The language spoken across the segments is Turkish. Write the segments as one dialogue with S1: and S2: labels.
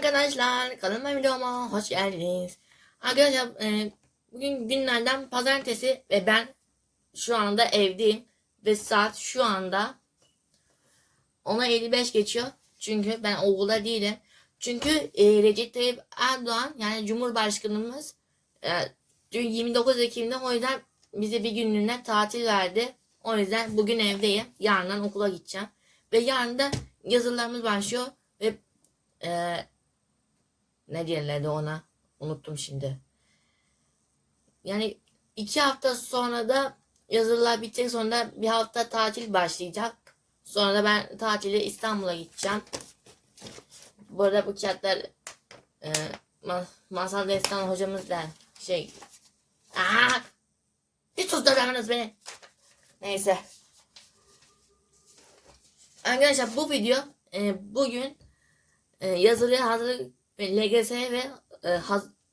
S1: Arkadaşlar kanalıma videoma hoş geldiniz. Arkadaşlar bugün günlerden pazartesi ve ben şu anda evdeyim. Ve saat şu anda 10:55 geçiyor. Çünkü ben okulda değilim. Çünkü Recep Tayyip Erdoğan yani Cumhurbaşkanımız dün 29 Ekim'de o yüzden bize bir günlüğüne tatil verdi. O yüzden bugün evdeyim. Yarından okula gideceğim. Ve yarın da yazılarımız başlıyor. Ve e, ne diyorlardı ona? Unuttum şimdi. Yani 2 hafta sonra da yazılar bitecek. Sonra da bir hafta tatil başlayacak. Sonra da ben tatile İstanbul'a gideceğim. Bu arada bu kağıtlar e, Masal Destan hocamız da Aa, bir susturmadınız beni. Neyse. Arkadaşlar bu video bugün yazılıya hazırlık ve LGS ve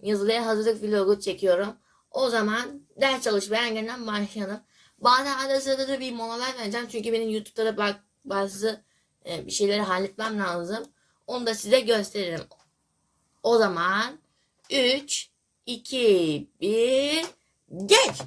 S1: yazılıya hazırlık vlogu çekiyorum. O zaman ders çalışmaya yeniden başlayalım. Bazen arada sırada da bir molalar vereceğim. Çünkü benim YouTube'da da bazı bir şeyleri halletmem lazım. Onu da size gösteririm. O zaman 3, 2, 1, geç!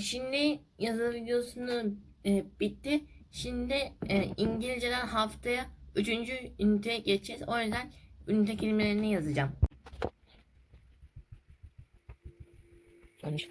S1: Şimdi yazılı videosunu bitti. Şimdi İngilizceden haftaya 3. üniteye geçeceğiz. O yüzden ünite kelimelerini yazacağım. Konuş.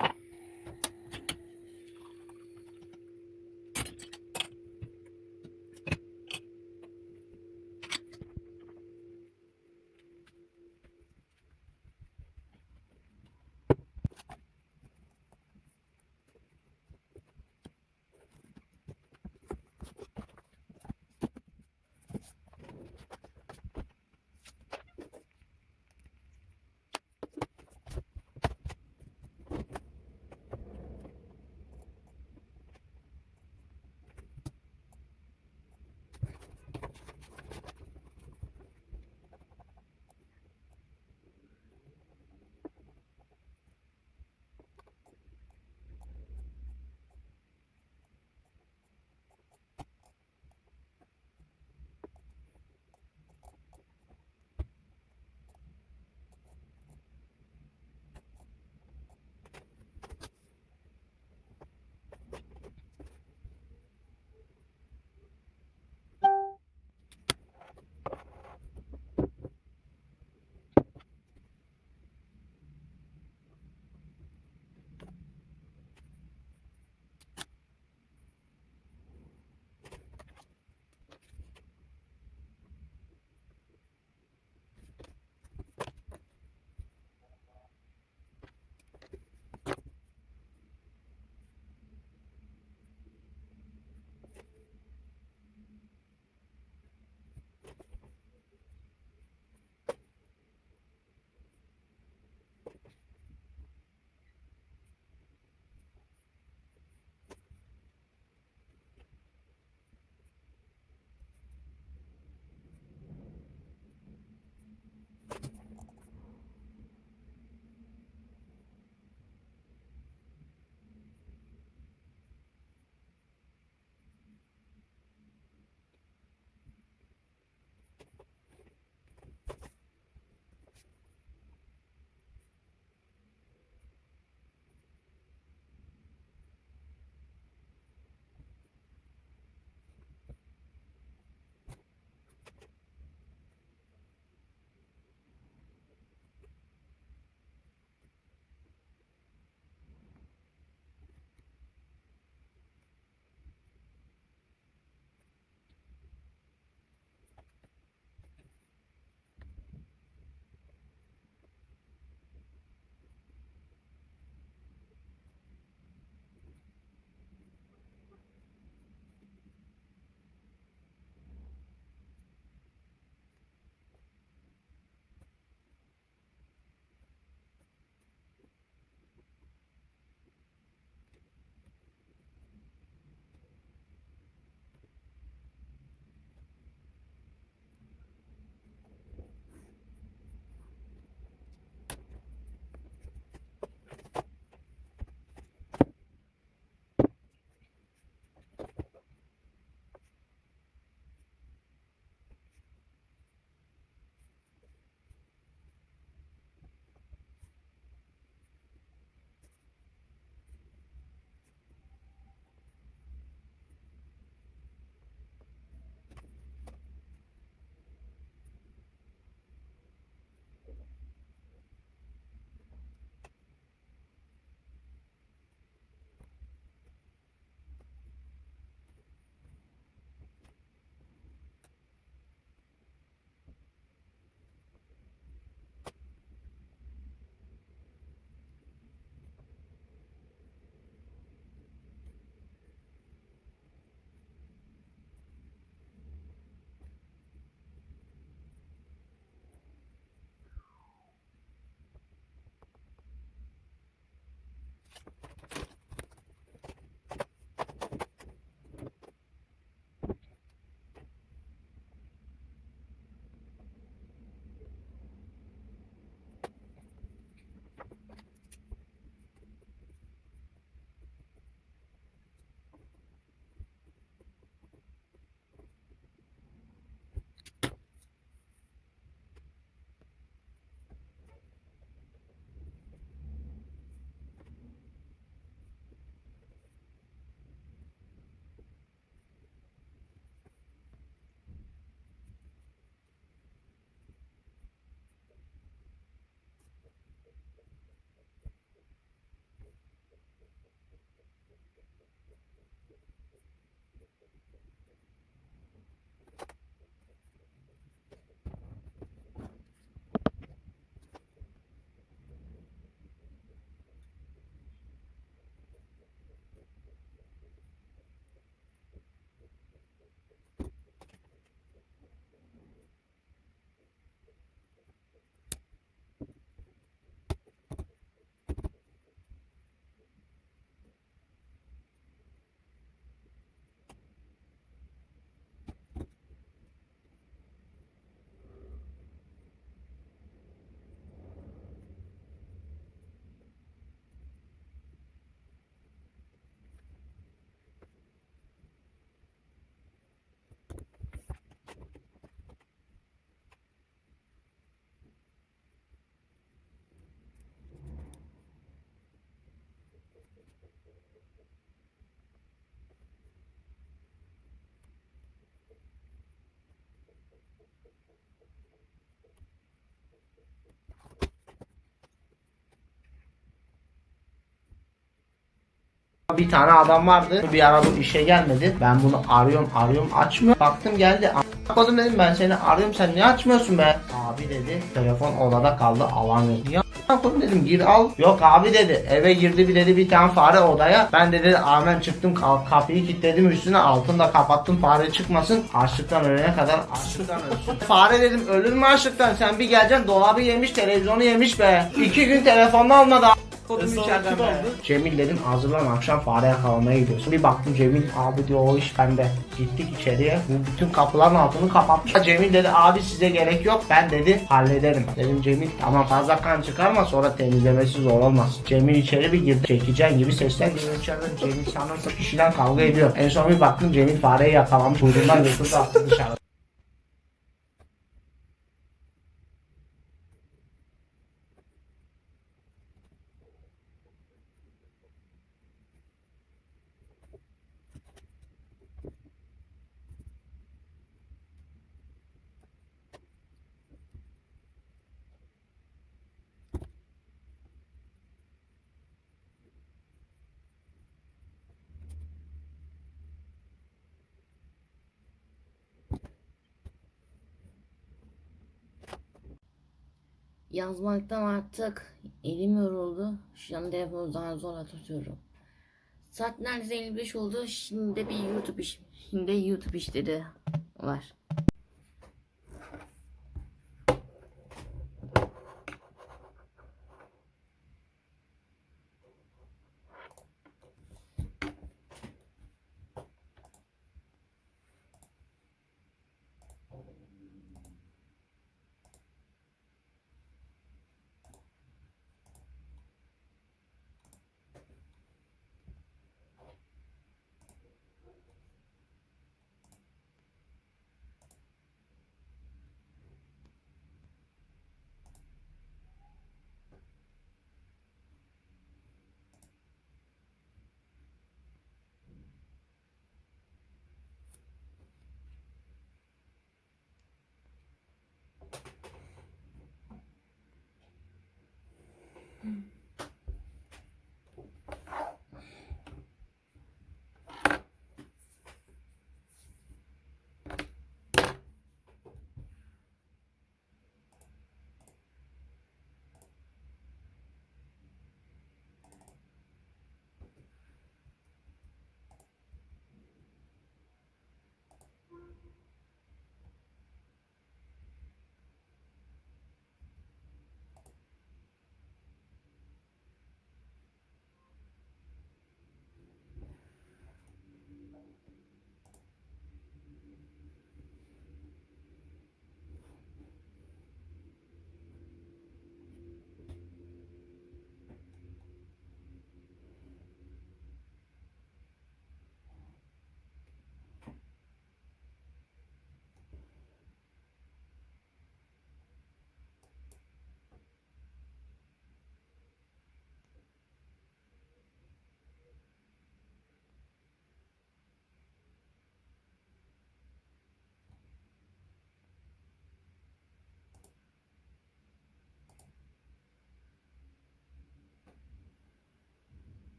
S2: Bir tane adam vardı. Bir ara bu işe gelmedi. Ben bunu arıyorum açmıyor. Baktım geldi. Koydum dedim, ben seni arıyorum, sen niye açmıyorsun be? Abi dedi, telefon odada kaldı, alamıyorum. Niye koydum dedim, gir al. Yok abi dedi, eve girdi bir dedi, bir tane fare odaya. Ben de dedi hemen çıktım, kapıyı kilitledim üstüne, altını da kapattım, fare çıkmasın. Açlıktan ölene kadar açlıktan ölsün. Fare dedim, ölür mü açlıktan? Sen bir geleceksin, dolabı yemiş, televizyonu yemiş be. 2 gün telefonunu almadı. Cemil dedim, hazırlan, akşam fare yakalamaya gidiyorsun. Bir baktım Cemil, abi diyor o iş bende. Gittik içeriye, bu bütün kapıların altını kapatmış. Cemil dedi, abi size gerek yok, ben dedi hallederim. Dedim Cemil tamam, fazla kan çıkarma, sonra temizlemesi zor olmaz. Cemil içeri bir girdi, çekeceğin gibi sesler geliyor içeriden. Cemil sanırsa kişiden kavga ediyor. En son bir baktım Cemil fareyi yakalamış, ucundan götürdü, attı dışarı.
S1: Yazmaktan artık elim yoruldu. Şu an telefonu daha zor tutuyorum. Saat neredeyse 55 oldu. Şimdi de bir YouTube işleri var.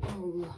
S1: Allah.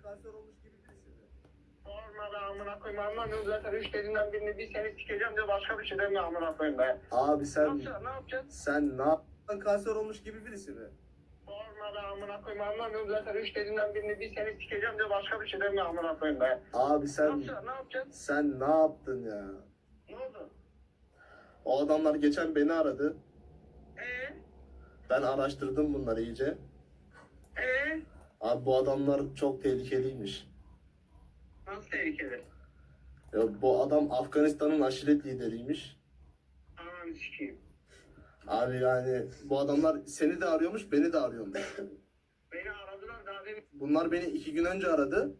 S3: kanser olmuş gibi birisi mi?
S4: Sorma be amına koyayım, anlamıyorum zaten 3 dediğinden birini bir seni sikeceğim de başka bir şey demiyor amına koyayım be.
S3: Abi
S4: Ne
S3: sen
S4: yapacaksın, ne yapacaksın?
S3: sen ne yaptın, kanser olmuş gibi birisi mi?
S4: Sorma be amına koyayım, anlamıyorum zaten 3 dediğinden birini bir seni sikeceğim de başka bir şey demiyor amına koyayım be.
S3: Abi
S4: Ne
S3: sen
S4: yapacaksın, ne yapacaksın?
S3: sen ne yaptın ya?
S4: Ne oldu?
S3: O adamlar geçen beni aradı.
S4: Eee?
S3: Ben araştırdım bunları iyice. Abi bu adamlar çok tehlikeliymiş.
S4: Nasıl tehlikeli?
S3: Ya bu adam Afganistan'ın aşiret lideriymiş.
S4: Ananı sikeyim.
S3: Abi yani bu adamlar seni de arıyormuş, beni de arıyormuş.
S4: Beni aradılar daha demin.
S3: Bunlar beni 2 gün önce aradı.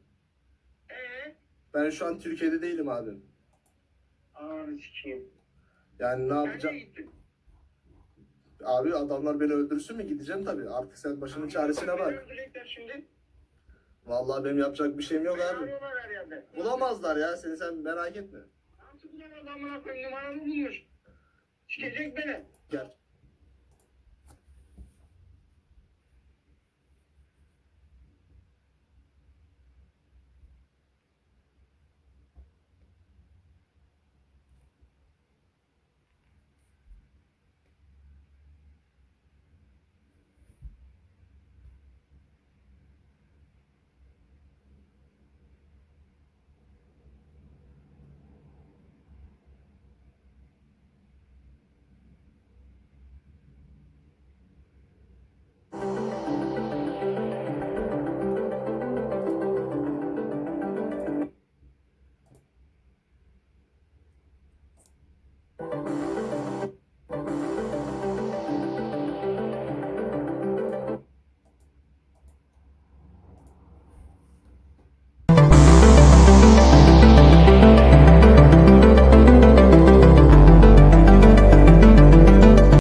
S3: Ben şu an Türkiye'de değilim abi.
S4: Ananı sikeyim.
S3: Yani ne
S4: Sen
S3: yapacağım?
S4: niye gittin?
S3: Abi adamlar beni öldürsün mü? Gideceğim tabii. Artık sen başının çaresine
S4: Beni
S3: bak.
S4: öldürecekler şimdi.
S3: Vallahi benim yapacak bir şeyim yok
S4: Beni
S3: abi.
S4: arıyorlar her yerde.
S3: Bulamazlar ya seni, sen merak etme.
S4: Nasıl bulamaz amına koyayım, numaramı bulmuş. Sikecek beni.
S3: Gel.